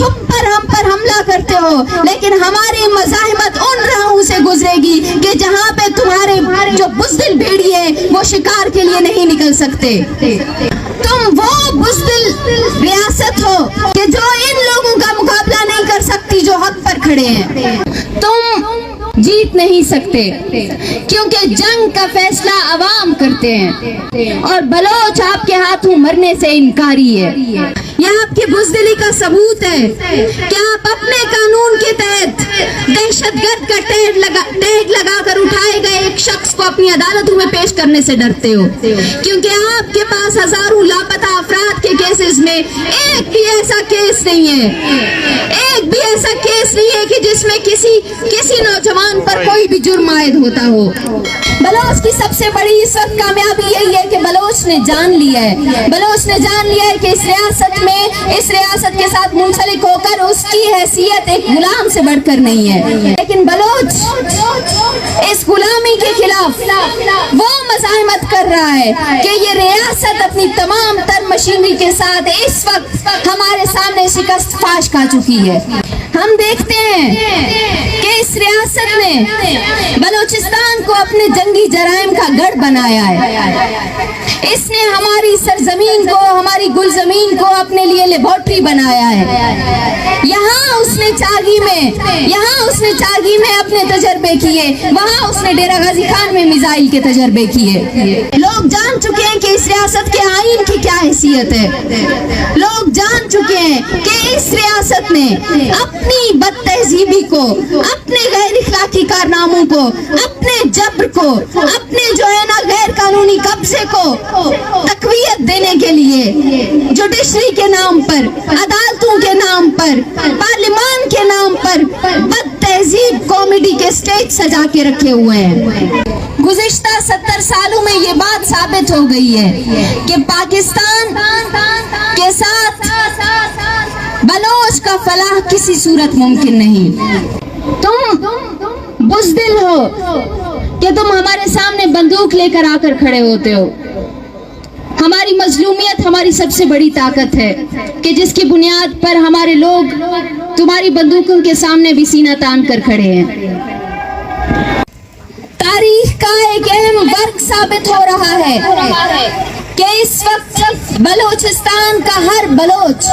چھپ کر ہم پر حملہ کرتے ہو، لیکن ہماری مزاحمت ان راہوں سے گزرے گی کہ جہاں پہ تمہارے جو بزدل بھیڑی ہے وہ شکار کے لیے نہیں نکل سکتے۔ تم وہ بزدل ریاست ہو کہ جو ان لوگوں کا مقابلہ نہیں کر سکتی جو حق پر کھڑے ہیں۔ تم جیت نہیں سکتے کیونکہ جنگ کا فیصلہ عوام کرتے ہیں، اور بلوچ آپ کے ہاتھوں مرنے سے انکاری ہے۔ یہ آپ کی بزدلی کا ثبوت ہے کہ آپ اپنے قانون کے تحت دہشت گرد کا ٹیگ لگا کر اٹھائے گئے ایک شخص کو اپنی عدالتوں میں پیش کرنے سے ڈرتے ہو، کیونکہ آپ کے پاس ہزاروں لاپتہ افراد کے کیسز میں ایک بھی ایسا کیس نہیں ہے، ایک بھی ایسا کیس نہیں ہے کہ جس میں کسی نوجوان پر کوئی بھی جرم عائد ہوتا ہو۔ بلوچ کی سب سے بڑی اس وقت کامیابی یہی ہے کہ بلوچ نے جان لیا ہے کہ اس ریاست کے ساتھ منسلک ہو کر اس کی حیثیت ایک غلام سے بڑھ کر نہیں ہے، لیکن بلوچ اس غلامی کے خلاف وہ مزاحمت کر رہا ہے کہ یہ ریاست اپنی تمام تر مشینری کے ساتھ اس وقت ہمارے سامنے شکست فاش کھا چکی ہے۔ ہم دیکھتے ہیں کہ اس ریاست نے بلوچستان کو اپنے جنگی جرائم کا گڑھ بنایا ہے، اس نے ہماری سرزمین کو، ہماری گلزمین کو اپنے لیے لیبارٹری بنایا ہے۔ یہاں اس نے چاگی میں اپنے تجربے کیے، وہاں اس نے ڈیرہ غازی خان میں میزائل کے تجربے کیے۔ لوگ جان چکے ہیں کہ اس ریاست کے آئین کی کیا حیثیت ہے، لوگ جان چکے ہیں کہ اس ریاست نے اپنی بد تہذیبی کو، اپنے غیر اخلاقی کارناموں کو، اپنے جبر کو، اپنے جو ہے نا غیر قانونی قبضے کو تقویت دینے کے لیے جوڈیشری کے نام پر، عدالتوں کے نام پر، پارلیمان کے نام پر بد تہذیب کامیڈی کے سٹیج سجا کے رکھے ہوئے ہیں۔ گزشتہ 70 سالوں میں یہ بات ثابت ہو گئی ہے کہ پاکستان کے ساتھ بلوچ کا فلاح کسی صورت ممکن نہیں۔ تم بزدل ہو کہ تم ہمارے سامنے بندوق لے کر آ کر کھڑے ہوتے ہو۔ ہماری مظلومیت ہماری سب سے بڑی طاقت ہے کہ جس کی بنیاد پر ہمارے لوگ تمہاری بندوقوں کے سامنے بھی سینہ تان کر کھڑے ہیں۔ تاریخ کا ایک اہم ورق ثابت ہو رہا ہے کہ اس وقت بلوچستان کا ہر بلوچ،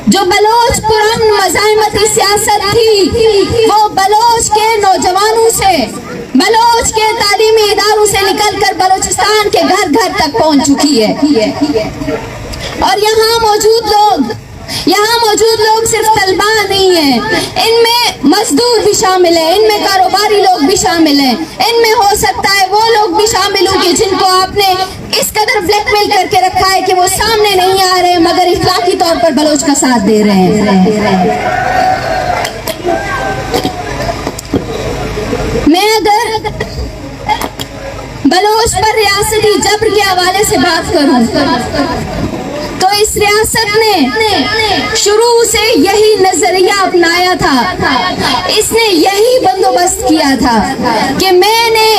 جو بلوچ پرامن مزاحمتی سیاست تھی، وہ بلوچ کے نوجوانوں سے، بلوچ کے تعلیمی اداروں سے نکل کر بلوچستان کے گھر گھر تک پہنچ چکی ہے۔ اور یہاں موجود لوگ صرف طلبہ نہیں ہیں، ان میں مزدور بھی شامل ہیں، ان میں کاروباری لوگ بھی شامل ہیں، ان میں ہو سکتا ہے وہ لوگ بھی شامل ہوں گے جن کو آپ نے اس قدر بلیک میل کر کے رکھا ہے کہ وہ سامنے نہیں آ رہے مگر اخلاقی طور پر بلوچ کا ساتھ دے رہے ہیں۔ میں اگر بلوچ پر ریاستی جبر کے حوالے سے بات کروں تو اس ریاست نے شروع سے یہی نظریہ اپنایا تھا، اس نے یہی بندوبست کیا تھا کہ میں نے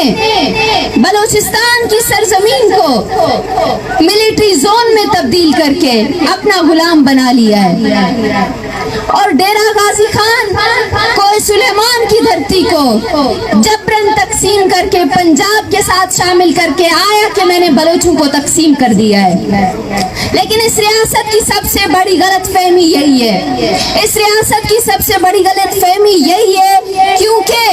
بلوچستان کی سرزمین کو ملٹری زون میں تبدیل کر کے اپنا غلام بنا لیا ہے، اور ڈیرہ غازی خان کوہ سلیمان کی دھرتی کو جبرن تقسیم کر کے پنجاب کے ساتھ شامل کر کے آیا کہ میں نے بلوچوں کو تقسیم کر دیا ہے۔ لیکن اس ریاست کی سب سے بڑی غلط فہمی یہی ہے، اس ریاست کی سب سے بڑی غلط فہمی یہی ہے کیونکہ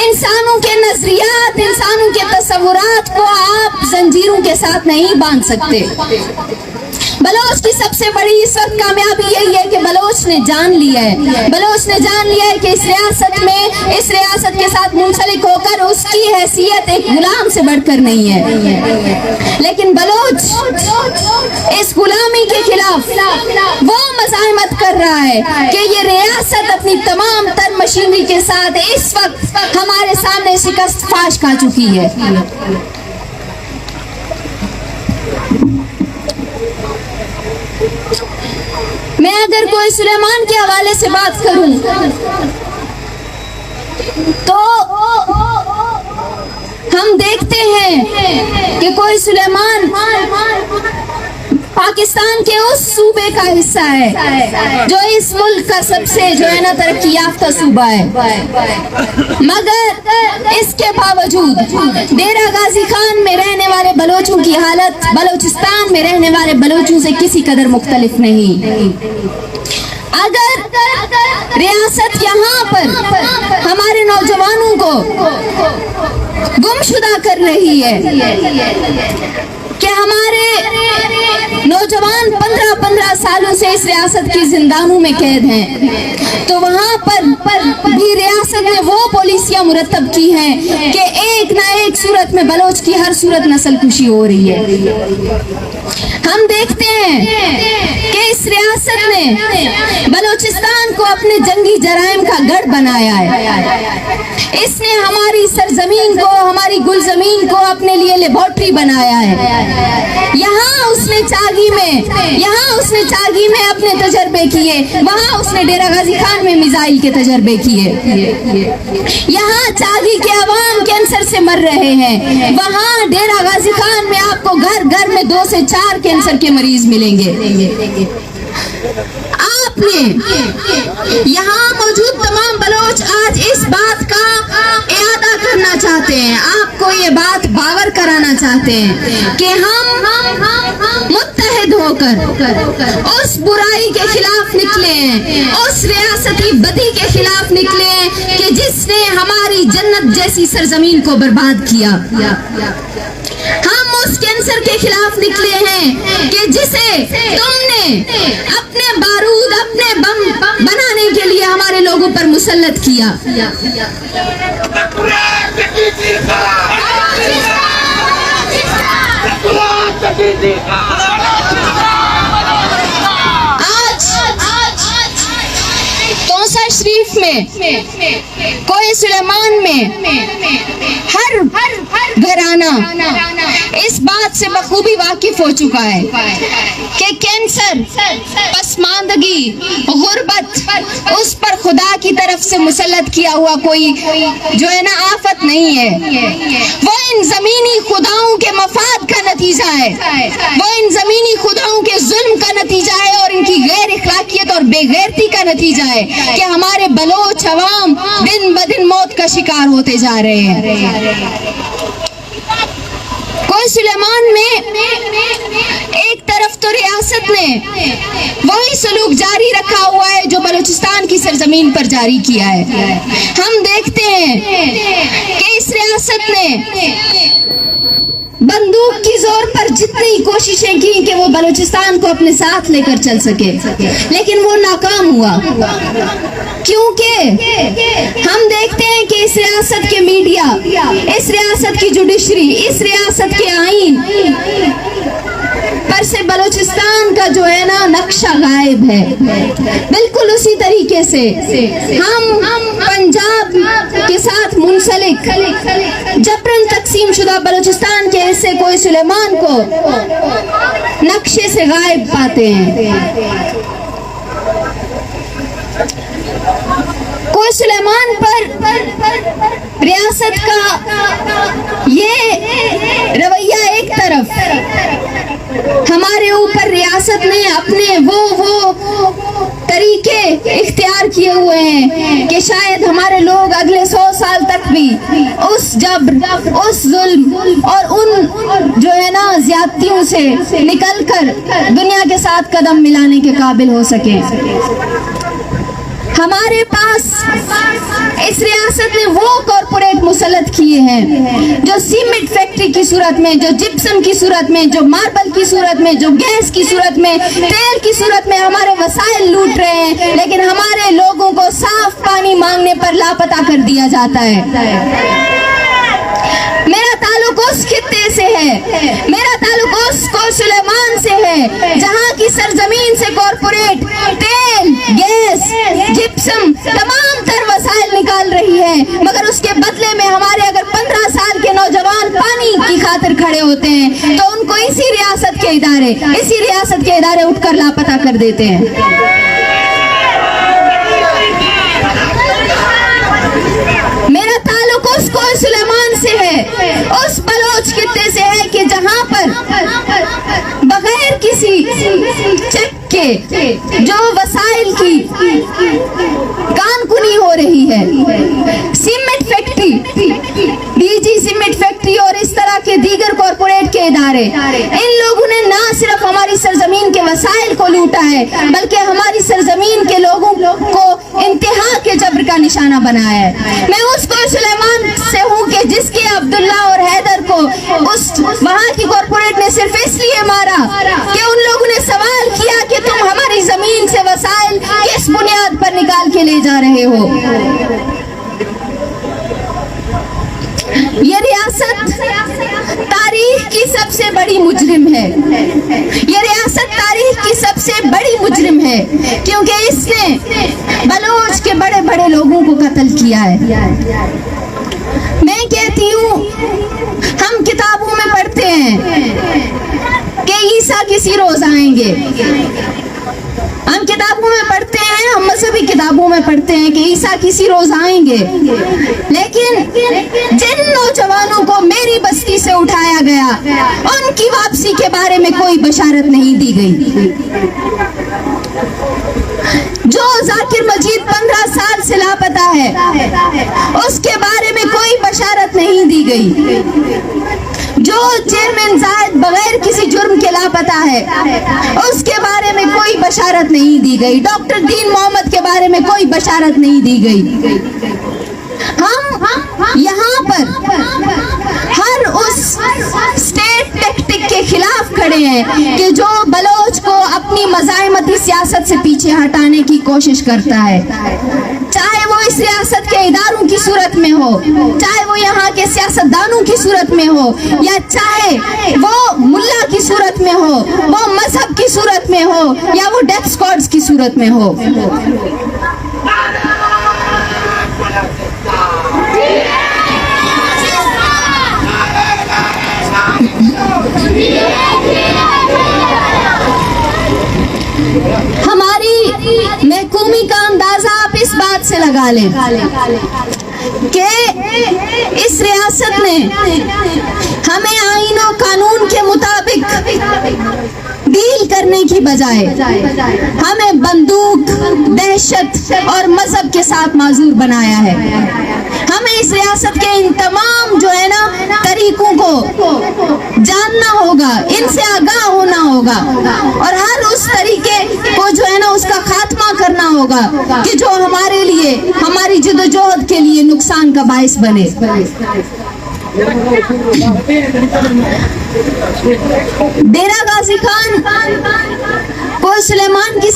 انسانوں کے نظریات، انسانوں کے تصورات کو آپ زنجیروں کے ساتھ نہیں باندھ سکتے۔ بلوچ کی سب سے بڑی اس وقت کامیابی یہی ہے کہ بلوچ نے جان لیا ہے کہ اس ریاست کے ساتھ منسلک ہو کر اس کی حیثیت ایک غلام سے بڑھ کر نہیں ہے، لیکن بلوچ اس غلامی کے خلاف وہ مزاحمت کر رہا ہے کہ یہ ریاست اپنی تمام تر مشینری کے ساتھ اس وقت ہمارے سامنے شکست فاش کھا چکی ہے۔ میں اگر کوہ سلیمان کے حوالے سے بات کروں تو ہم دیکھتے ہیں کہ کوہ سلیمان पाकिस्तान के उस सूबे का हिस्सा है जो इस मुल्क का सबसे जो है ना तरक्की याफ्ता सूबा है, मगर इसके बावजूद डेरा गाजी खान में रहने वाले बलोचों की हालत बलोचिस्तान में रहने वाले बलोचों से किसी कदर मुख्तलिफ नहीं। अगर रियासत यहाँ पर हमारे नौजवानों को गुमशुदा कर रही है कि हमारे नौजवान 15-15 सालों से इस रियासत की जिंदानों में कैद हैं, तो वहाँ पर भी रियासत ने वो पॉलिसियाँ मुरतब की हैं कि एक ना एक सूरत में बलोच की हर सूरत नस्ल कुशी हो रही है। हम देखते हैं कि इस रियासत ने बलोचिस्तान को अपने जंगी जराइम का गढ़ बनाया है। इसने हमारी सरजमीन को, हमारी गुलजमीन को अपने लिए लेबोरेटरी बनाया है। यहाँ उसने चागी में अपने तजर्बे किए, वहाँ उसने डेरा गाजी खान में मिसाइल के तजर्बे किए। यहाँ चागी के अवाम कैंसर से मर रहे हैं, वहाँ डेरा गाजी खान में आपको घर घर में 2 से 4 कैंसर के मरीज मिलेंगे। आपने यहाँ मौजूद तमाम बलोच आज इस बात का इरादा करना चाहते हैं, आपको ये बात बावर कराना चाहते हैं कि हम मुत्तहिद होकर उस बुराई के खिलाफ निकले हैं, उस रियासती बदी के खिलाफ निकले हैं कि जिसने हमारी जन्नत जैसी सरजमीन को बर्बाद किया। हम उस कैंसर के खिलाफ निकले हैं कि जिसे तुमने अपने बारूद, अपने बम बनाने के लिए हमारे लोगों पर मुसल्लत किया। तौसा शरीफ में, कोई सुलेमान में हर घराना इस बात से बखूबी वाकिफ हो चुका है कि कैंसर, पसमानदगी, गुर्बत उस पर खुदा की तरफ से मुसल्लत किया हुआ कोई जो है ना आफत नहीं है। वो इन जमीनी खुदाओं के मफाद का नतीजा है, वो इन जमीनी खुदाओं के जुल्म का नतीजा है और इनकी गैर इखलाकियत और बेगैरती का नतीजा है कि हमारे बलोच अवाम दिन ब दिन मौत का शिकार होते जा रहे हैं। कोई सुलेमान में एक तरफ तो रियासत ने वही सलूक जारी रखा हुआ है जो बलूचिस्तान की सरजमीन पर जारी किया है। हम देखते हैं कि इस रियासत ने बंदूक की जोर पर जितनी कोशिशें की कि वो बलूचिस्तान को अपने साथ लेकर चल सके, लेकिन वो नाकाम हुआ, क्योंकि हम देखते हैं कि इस रियासत के मीडिया, इस रियासत की जुडिशरी, इस रियासत के आईन पर से बलूचिस्तान का जो है ना नक्शा गायब है। बिल्कुल उसी तरीके से हम पंजाब के साथ मुंसलिक जबरन तकसीम शुदा बलूचिस्तान के हिस्से कोई सुलेमान को नक्शे से गायब पाते हैं। कोई सुलेमान पर रियासत का ये रवैया एक तरफ, हमारे ऊपर रियासत ने अपने वो तरीके इख्तियार किए हुए हैं कि शायद हमारे लोग अगले 100 साल तक भी उस जबर, उस जुल्म और उन जो है ना ज्यादतियों से निकलकर दुनिया के साथ कदम मिलाने के काबिल हो सके। हमारे पास इस रियासत ने वो कॉरपोरेट मुसल्लत किए हैं जो सीमेंट फैक्ट्री की सूरत में, जो जिप्सम की सूरत में, जो मार्बल की सूरत में, जो गैस की सूरत में, तेल की सूरत में हमारे वसाइल लूट रहे हैं, लेकिन हमारे लोगों को साफ पानी मांगने पर लापता कर दिया जाता है। मेरा ताल्लुक उस खित्ते से है, मेरा ताल्लुक उस सुलेमान से है जहाँ की सरजमीन से कॉरपोरेट तेल, गैस, जिप्सम तमाम तर वसाइल निकाल रही है, मगर उसके बदले में हमारे अगर 15 साल के नौजवान पानी की खातिर खड़े होते हैं तो उनको इसी रियासत के इदारे उठकर लापता कर देते हैं। मेरा ताल्लुक उस कोई सुलेमान से है, उस बलोच खित्ते से है कि जहाँ पर बगैर किसी चेक के जो वसाइल की कानकुनी हो रही है, cement factory, DG cement factory और इस तरह के दीगर कॉरपोरेट के इदारे, इन लोगों ने ना सिर्फ हमारी सरजमीन के वसाइल को लूटा है बल्कि हमारी सरजमीन के लोगों को इंतहा के जबर का निशाना बनाया है। मैं उसको सुलेमान से हूँ कि जिसके अब्दुल्ला और हैदर को उस वहाँ की कॉरपोरेट ने सिर्फ इसलिए मारा कि उन लोगों ने सवाल किया कि तुम हमारी जमीन से वसाइल किस बुनियाद पर निकाल के ले जा रहे हो। ये रियासत तारीख की सबसे बड़ी मुजरिम है, ये रियासत तारीख की सबसे बड़ी मुजरिम है क्योंकि इसने बलोच के बड़े बड़े लोगों को कत्ल किया है। मैं कहती हूँ हम किताबों में पढ़ते हैं कि ईसा किसी रोज आएंगे, हम किताबों में पढ़ते हैं, हम मजहबी किताबों में पढ़ते हैं कि ईसा किसी रोज आएंगे, लेकिन जिन नौजवानों को मेरी बस्ती से उठाया गया उनकी वापसी के बारे में कोई बशारत नहीं दी गई। जो जाकिर मजीद 15 साल से लापता है उसके बारे में कोई बशारत नहीं दी गई। जो चेयरमैन जाहिद बगैर किसी जुर्म के लापता है उसके बारे में कोई बशारत नहीं दी गई। डॉक्टर दीन मोहम्मद के बारे में कोई बशारत नहीं दी गई। हम यहाँ पर हर उस स्टेट टैक्टिक के खिलाफ खड़े हैं कि जो बलोच को अपनी मज़ाहिमती सियासत से पीछे हटाने की कोशिश करता है, चाहे वो इस रियासत के इदारों की सूरत में हो, चाहे वो यहाँ के सियासतदानों की सूरत में हो, या चाहे वो मुल्ला की सूरत में हो, वो मजहब की सूरत में हो, या वो डेथ स्क्वाड्स की सूरत में हो। हमारी महकूमी का अंदाजा आप इस बात से लगा लें कि इस रियासत ने हमें आईन और कानून के मुताबिक डील करने की बजाय हमें बंदूक, दहशत और मजहब के साथ माजूर बनाया है। हमें इस रियासत के इन तमाम जो है ना तरीकों को जानना होगा, इनसे आगाह होना होगा और हर उस तरीके को जो है ना उसका खात्मा करना होगा कि जो हमारे लिए, हमारी जद्दोजहद के लिए नुकसान का बाइस बने। डेरा गाजी खान को सुलेमान की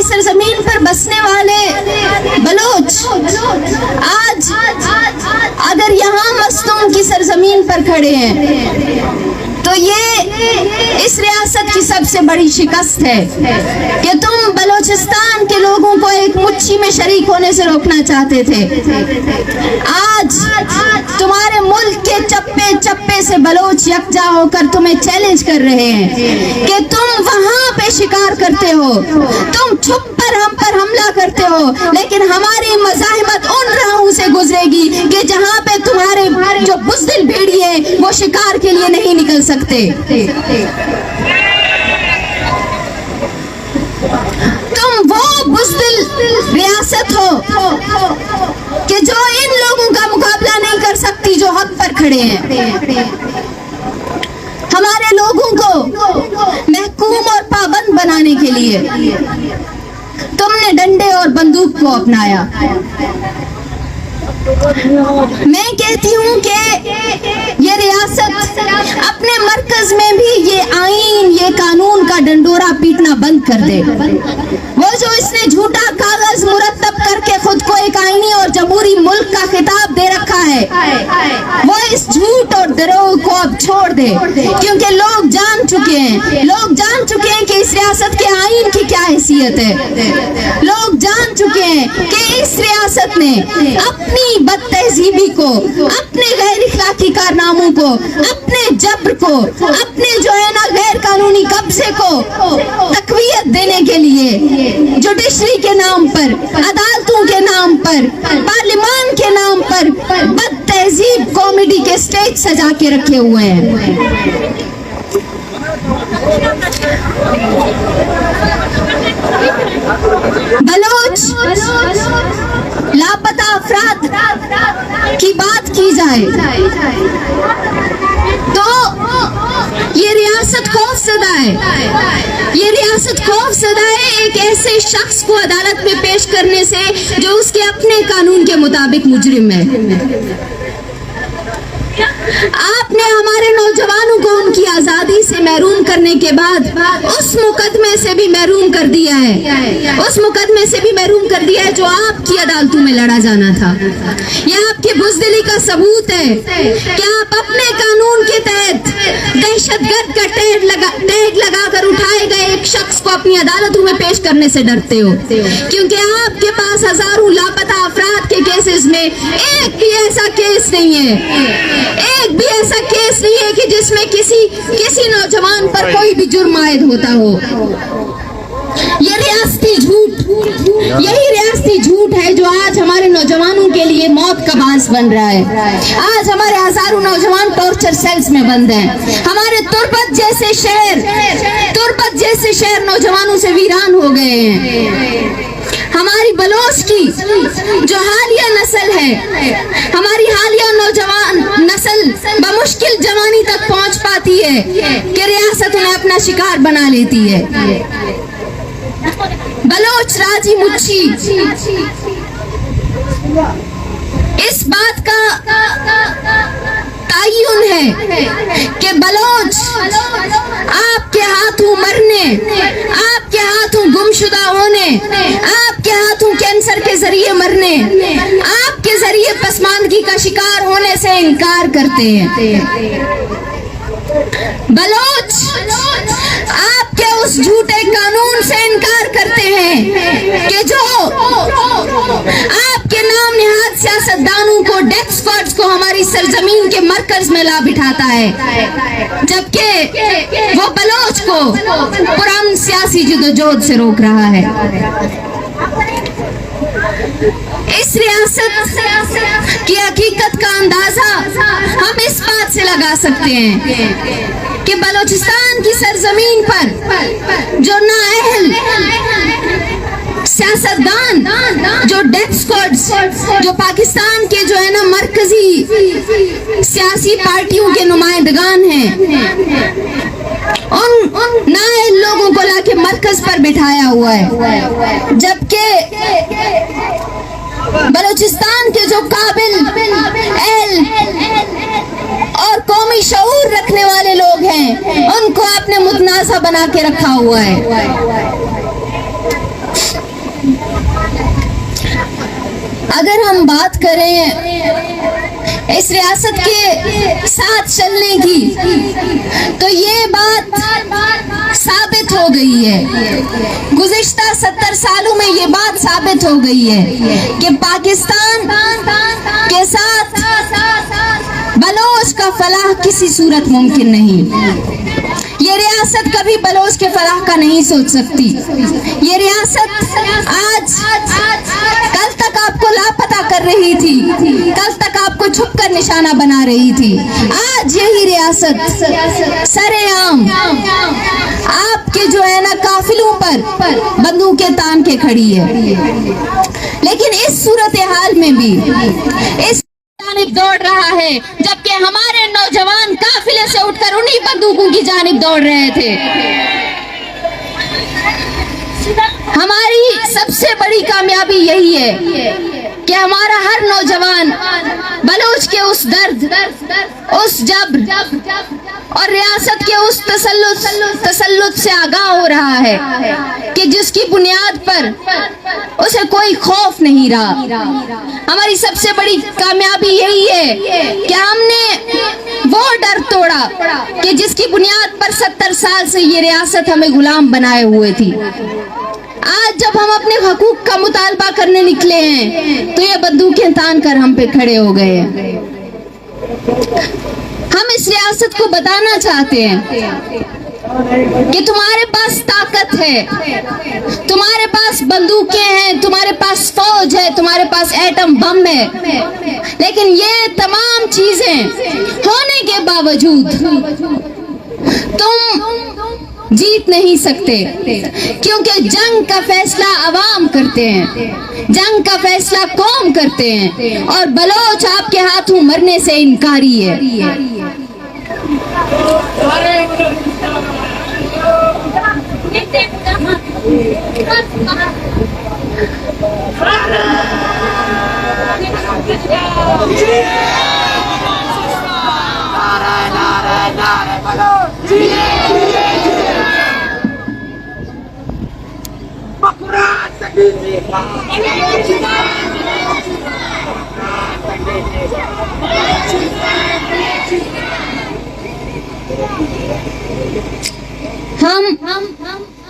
सरजमीन पर बसने वाले बलोच आज अगर यहाँ मस्तूम की सरजमीन पर खड़े हैं तो ये इस रियासत की सबसे बड़ी शिकस्त है कि तुम बलोचिस्तान के लोगों को एक मुट्ठी में शरीक होने से रोकना चाहते थे। आज तुम्हारे मुल्क के चप्पे चप्पे से बलोच यकजा होकर तुम्हें चैलेंज कर रहे हैं कि तुम वहां पे शिकार करते हो, तुम छुप कर हम पर हमला करते हो, लेकिन हमारी मज़ाहिमत उन राहों से गुजरेगी कि जहां पे तुम्हारे जो बुज़दिल भेड़िए वो शिकार के लिए नहीं निकल सकते। तुम वो बुज़दिल रियासत हो कि जो इन लोगों का मुकाबला नहीं कर सकती जो हक पर खड़े हैं। हमारे लोगों को महकूम और पाबंद बनाने के लिए तुमने डंडे और बंदूक को अपनाया। मैं कहती हूँ कि ये रियासत अपने मरकज में भी ये आईन, ये कानून का डंडोरा पीटना बंद कर दे। वो जो इसने झूठा कागज मुरतब करके खुद को एक आईनी और जमहूरी मुल्क का खिताब दे रखा है, वो इस झूठ और दरोह को अब छोड़ दे, क्योंकि लोग जान चुके हैं कि इस रियासत के आईन की क्या हैसियत है। लोग जान चुके हैं कि इस रियासत ने अपनी बदतहजीबी को, अपने गैर इखलाकी कारनामों को, अपने जबर को, अपने जो है ना गैर कानूनी कब्जे को तकवीयत देने के लिए जुडिशरी के नाम पर, अदालतों के नाम पर, पार्लिमान के नाम पर तहजीब कॉमेडी के स्टेज सजा के रखे हुए हैं। बलोच लापता अफराद की बात की जाए तो ये रियासत खौफजदा है। ये रियासत खौफजदा है एक ऐसे शख्स को अदालत में पेश करने से जो उसके अपने कानून के मुताबिक मुजरिम है। आपने हमारे नौजवानों को उनकी आजादी से महरूम करने के बाद उस मुकदमे से भी महरूम कर दिया है, उस मुकदमे से भी महरूम कर दिया है जो आपकी अदालतों में लड़ा जाना था। यह आपकी बुज़दिली का सबूत है कि आप अपने कानून के तहत दहशतगर्द का टैग लगाकर उठाए गए एक शख्स को अपनी अदालतों में पेश करने से डरते हो, क्योंकि आपके पास हजारों लापता अफराद के केसेस में एक भी ऐसा केस नहीं है, एक भी ऐसा केस नहीं है कि जिसमें किसी नौजवान पर कोई भी जुर्म आयद होता हो। ये रियासती झूठ, यही रियासती झूठ है जो आज हमारे नौजवानों के लिए मौत का बांस बन रहा है। आज हमारे हजारों नौजवान टॉर्चर सेल्स में बंद हैं। हमारे तुर्बत जैसे शहर नौजवानों से वीरान हो गए हैं। हमारी बलोच की जो हालिया नस्ल है, हमारी हालिया नौजवान नस्ल बमुश्किल जवानी तक पहुंच पाती है कि रियासत उन्हें अपना शिकार बना लेती है। बलोच राजी मुच्छी इस बात का तायुन है कि बलोच आपके हाथों मरने, आपके हाथों गुमशुदा होने, आपके हाथों कैंसर के जरिए मरने, आपके जरिए पसमानदगी का शिकार होने से इनकार करते हैं। बलोच आपके उस झूठे कानून से इनकार करते हैं कि जो आपके नाम निहाद सियासतदानों को, डेथ स्क्वाड्स को हमारी सरजमीन के मरकज में ला बिठाता है, जबकि वो बलोच को पुरानी सियासी जदोजहद से रोक रहा है। इस रियासत की हकीकत का अंदाजा हम इस बात से लगा सकते हैं कि बलोचिस्तान की सरजमीन पर जो नाअहल सियासतदान, जो डेथ स्क्वाड्स, जो पाकिस्तान के जो है ना मरकजी सियासी पार्टियों के नुमाइंदगान हैं, उन नाअहल लोगों को लाके मरकज पर बिठाया हुआ है, जबकि बलूचिस्तान के जो काबिल, अहल और कौमी शऊर रखने वाले लोग हैं, उनको आपने मुतनाज़ा बना के रखा हुआ है। अगर हम बात करें इस रियासत के साथ चलने की, तो ये बात साबित हो गई है, गुज़िश्ता 70 सालों में ये बात साबित हो गई है कि पाकिस्तान के साथ बलोच का फलाह किसी सूरत मुमकिन नहीं। ये रियासत कभी बलोच के फलाह का नहीं सोच सकती। ये रियासत आज कल तक आपको लापता कर रही थी, कल तक आपको छुप कर निशाना बना रही थी। आज यही रियासत सरेआम आपके जो है ना काफिलों पर बंदूकें तान के खड़ी है। लेकिन इस सूरत हाल में भी इस जानिब दौड़ रहा है, जबकि हमारे नौजवान काफिले से उठकर उन्हीं बंदूकों की जानिब दौड़ रहे थे। हमारी सबसे बड़ी कामयाबी यही है कि हमारा हर नौजवान बलूच के उस दर्द, उस जब्र और रियासत के उस तसल्लुत से आगाह हो रहा है कि जिसकी बुनियाद पर उसे कोई खौफ नहीं रहा। हमारी सबसे बड़ी कामयाबी यही है कि हमने वो डर तोड़ा कि जिसकी बुनियाद पर 70 साल से ये रियासत हमें गुलाम बनाए हुए थी। आज जब हम अपने हकूक का मुतालबा करने निकले हैं तो ये बंदूकें तान कर हम पे खड़े हो गए हैं। हम इस रियासत को बताना चाहते हैं کہ تمہارے پاس طاقت ہے، تمہارے پاس بندوقیں ہیں، تمہارے پاس فوج ہے، تمہارے پاس ایٹم بم ہے، لیکن یہ تمام چیزیں ہونے کے باوجود تم جیت نہیں سکتے، کیونکہ جنگ کا فیصلہ عوام کرتے ہیں، جنگ کا فیصلہ قوم کرتے ہیں، اور بلوچ آپ کے ہاتھوں مرنے سے انکاری ہے۔ ہم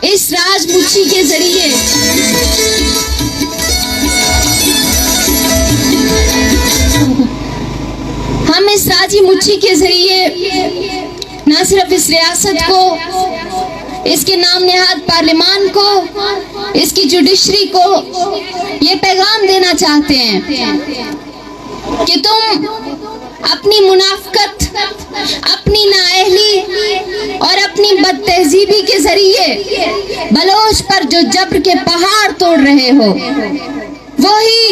اس راج مچھی کے ذریعے راجی مچھی کے ذریعے نہ صرف اس ریاست کو، اس کے نام نہاد پارلیمان کو، اس کی جوڈیشری کو یہ پیغام دینا چاہتے ہیں کہ تم اپنی منافقت، اپنی نااہلی اور اپنی بد تہذیبی کے ذریعے بلوچ پر جو جبر کے پہاڑ توڑ رہے ہو، وہی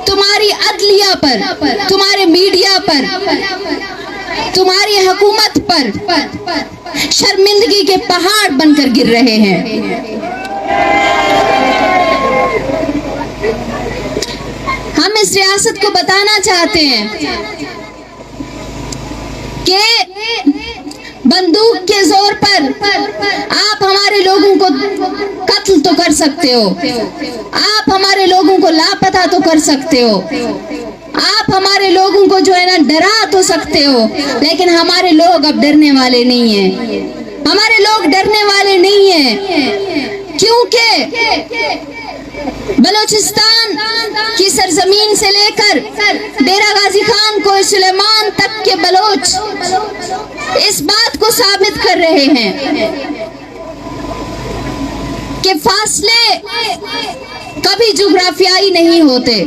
تمہاری عدلیہ پر، تمہارے میڈیا پر، تمہاری حکومت پر شرمندگی کے پہاڑ بن کر گر رہے ہیں۔ ہم اس ریاست کو بتانا چاہتے ہیں کہ بندوق کے زور پر آپ ہمارے لوگوں کو قتل تو کر سکتے ہو، آپ ہمارے لوگوں کو لاپتہ تو کر سکتے ہو، آپ ہمارے لوگوں کو جو ہے نا ڈرا تو سکتے ہو، لیکن ہمارے لوگ اب ڈرنے والے نہیں ہیں، ہمارے لوگ ڈرنے والے نہیں ہیں، کیونکہ بلوچستان کی سرزمین سے لے کر ڈیرہ غازی خان کو سلیمان تک کے بلوچ اس بات کو ثابت کر رہے ہیں کہ فاصلے کبھی جغرافیائی نہیں ہوتے،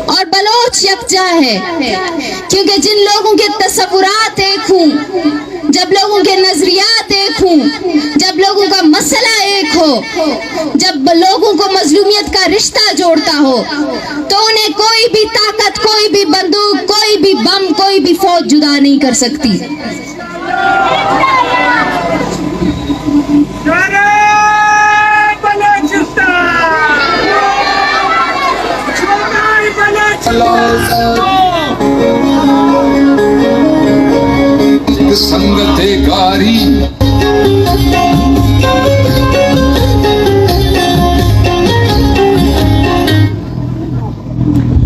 اور بلوچ یکجا ہے، کیونکہ جن لوگوں کے تصورات ایک ہوں، جب لوگوں کے نظریات ایک ہوں، جب لوگوں کا مسئلہ ایک ہو، جب لوگوں کو مظلومیت کا رشتہ جوڑتا ہو، تو انہیں کوئی بھی طاقت، کوئی بھی بندوق، کوئی بھی بم، کوئی بھی فوج جدا نہیں کر سکتی۔ संगत कारी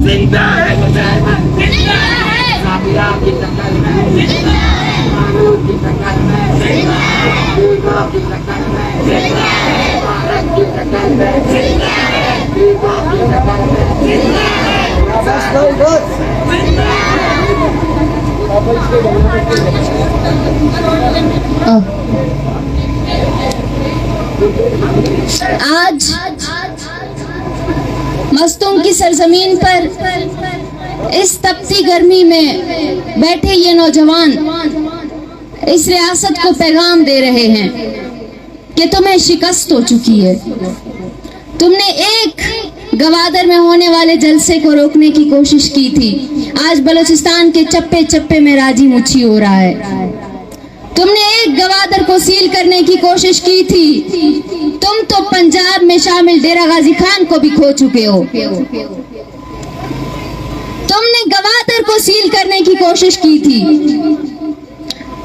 जिंदा है, जिंदा है, काबिला की टक्कर में जिंदा है, मानव की टक्कर में जिंदा है, युवा की टक्कर में जिंदा है, भारत की टक्कर में जिंदा है, युवा की टक्कर में जिंदा है। آج مستوں کی سرزمین پر اس تپتی گرمی میں بیٹھے یہ نوجوان اس ریاست کو پیغام دے رہے ہیں کہ تمہیں شکست ہو چکی ہے، تم نے ایک گوادر میں ہونے والے جلسے کو روکنے کی کوشش کی تھی، آج بلوچستان کے چپے چپے میں راجی مچھی ہو رہا ہے، تم نے ایک گوادر کو سیل کرنے کی کوشش کی تھی، تم تو پنجاب میں شامل ڈیرہ غازی خان کو بھی کھو چکے ہو، تم نے گوادر کو سیل کرنے کی کوشش کی تھی،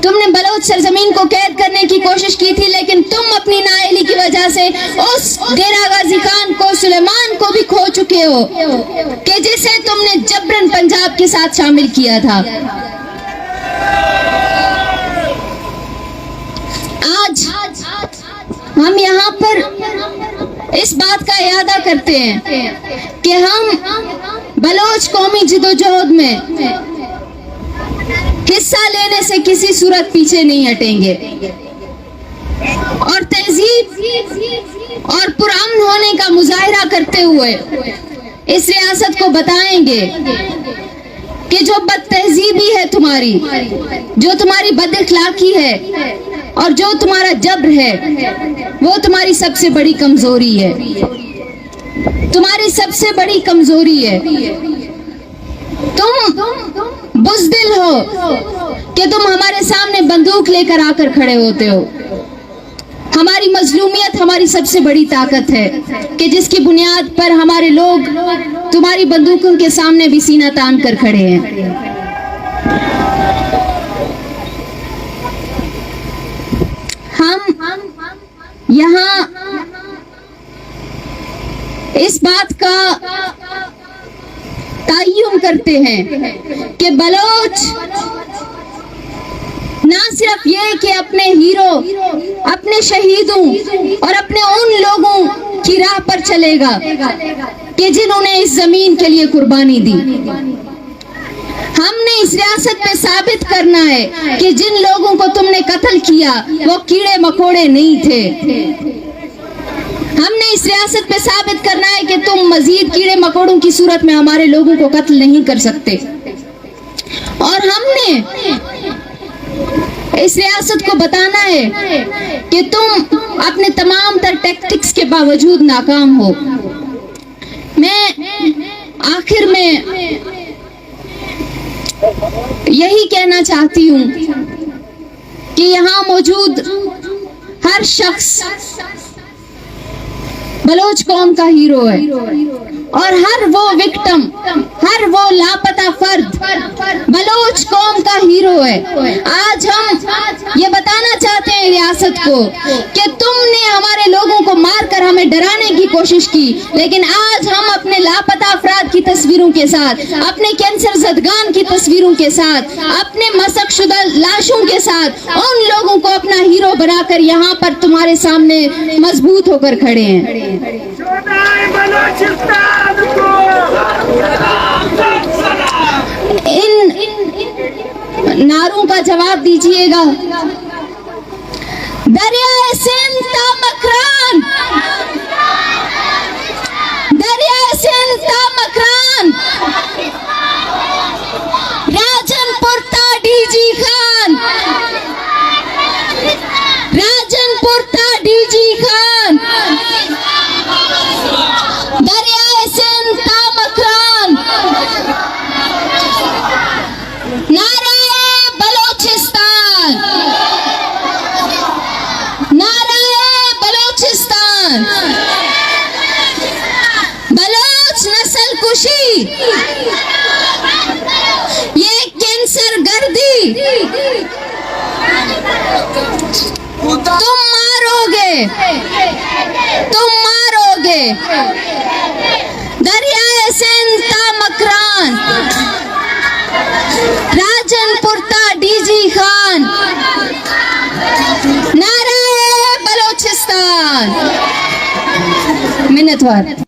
تم نے بلوچ سرزمین کو قید کرنے کی کوشش کی تھی، لیکن تم اپنی نااہلی کی وجہ سے اس ڈیرہ غازی خان کو، سلیمان کو بھی کھو چکے ہو کہ جسے تم نے جبرن پنجاب کے ساتھ شامل کیا تھا۔ آج ہم یہاں پر اس بات کا اعادہ کرتے ہیں کہ ہم بلوچ قومی جدوجہد میں हिस्सा लेने से किसी सूरत पीछे नहीं हटेंगे और तहजीब और पुरअमन होने का मुजाहिरा करते हुए इस रियासत को बताएंगे कि जो बदतहजीबी है तुम्हारी, जो तुम्हारी बदअखलाकी है और जो तुम्हारा जब्र है, वो तुम्हारी सबसे बड़ी कमजोरी है, तुम्हारी सबसे बड़ी कमजोरी है। तुम बुज़दिल हो कि तुम हमारे सामने बंदूक लेकर आकर खड़े होते हो। हमारी मजलूमियत हमारी सबसे बड़ी ताकत है कि जिसकी बुनियाद पर हमारे लोग तुम्हारी बंदूकों के सामने भी सीना तान कर खड़े हैं। हम यहाँ इस बात का ताय्युम करते हैं कि बलोच ना सिर्फ ये कि अपने हीरो, अपने शहीदों और अपने उन लोगों की राह पर चलेगा कि जिन्होंने इस जमीन के लिए कुर्बानी दी। हमने इस रियासत पे साबित करना है कि जिन लोगों को तुमने कत्ल किया वो कीड़े मकोड़े नहीं थे। हमने इस रियासत पे साबित करना है कि तुम मजीद कीड़े मकोड़ों की सूरत में हमारे लोगों को कत्ल नहीं कर सकते। और हमने इस रियासत को बताना है कि तुम अपने तमाम तर टैक्टिक्स के बावजूद नाकाम हो। मैं आखिर में यही कहना चाहती हूँ कि यहाँ मौजूद हर शख्स बलोच कौम का हीरो है और हर वो विक्टिम, हर वो लापता फर्द बलोच कौम का हीरो है। आज हम ये बताना चाहते हैं रियासत को कि तुमने हमारे लोगों को मारकर हमें डराने की कोशिश की, लेकिन आज हम अपने लापता अफराद की तस्वीरों के साथ, अपने कैंसर ज़दगान की तस्वीरों के साथ, अपने मसक शुदा लाशों के साथ उन लोगों को अपना हीरो बनाकर यहाँ पर तुम्हारे सामने मजबूत होकर खड़े हैं। इन नारों का जवाब दीजिएगा। दरियाए सिंध ता मकरान, दरियाए सिंध ता मकरान, राजनपुर ता डीजी खान, राजनपुर ता डीजी खान, दरियाए सिंध ता मकरान, नाराए बलोचिस्तान, नाराए बलोचिस्तान, बलोच नस्ल कुशी, ये कैंसर गर्दी तुम मारोगे, तुम मारोगे। दरियाए सिंध ता मकरान, राजनपुर ता डीजी खान, नाराए बलोचिस्तान। मिन्नतवार।